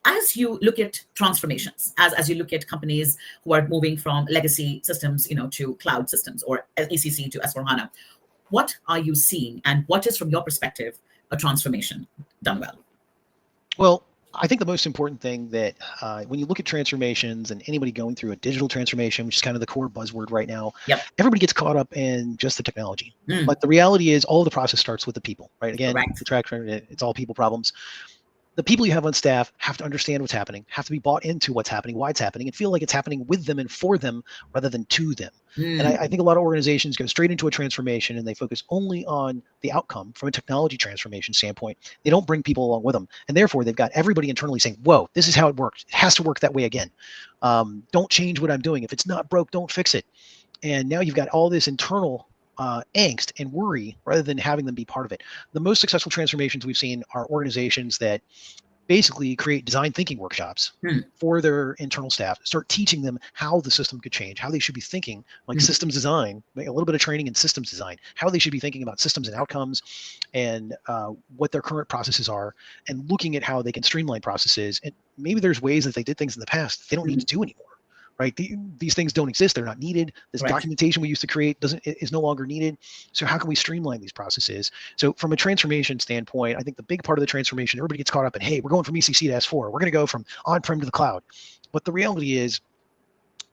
as you look at transformations, as you look at companies who are moving from legacy systems, to cloud systems or ECC to S4HANA, what are you seeing, and what is, from your perspective, a transformation done well? Well, I think the most important thing that when you look at transformations and anybody going through a digital transformation, which is kind of the core buzzword right now, Yep. everybody gets caught up in just the technology. Mm, But the reality is all of the process starts with the people, right? Again, correct. the track record, it's all people problems. The people you have on staff have to understand what's happening, have to be bought into what's happening, why it's happening, and feel like it's happening with them and for them rather than to them. And Mm, I think a lot of organizations go straight into a transformation and they focus only on the outcome from a technology transformation standpoint. They don't bring people along with them. And therefore, they've got everybody internally saying, whoa, this is how it works. It has to work that way again. Don't change what I'm doing. If it's not broke, don't fix it. And now you've got all this internal angst and worry rather than having them be part of it. The most successful transformations we've seen are organizations that basically create design thinking workshops mm, for their internal staff, start teaching them how the system could change, how they should be thinking, like mm, systems design, like a little bit of training in systems design, how they should be thinking about systems and outcomes, and what their current processes are, and looking at how they can streamline processes. And maybe there's ways that they did things in the past they don't need mm, to do anymore. Right? These things don't exist. They're not needed. This correct. documentation we used to create is no longer needed. So how can we streamline these processes? So from a transformation standpoint, I think the big part of the transformation, everybody gets caught up in, hey, we're going from ECC to S4. We're going to go from on-prem to the cloud. But the reality is,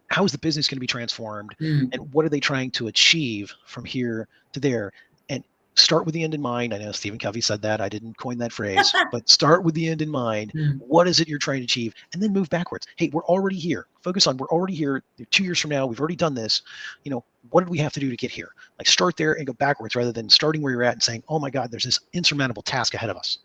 how is the business going to be transformed, Mm, and what are they trying to achieve from here to there? And start with the end in mind. I know Stephen Covey said that. I didn't coin that phrase, but start with the end in mind. mm, What is it you're trying to achieve? And then move backwards. Hey, we're already here. Focus on, we're already here. 2 years from now, we've already done this. What did we have to do to get here? Like, start there and go backwards rather than starting where you're at and saying, oh my God, there's this insurmountable task ahead of us.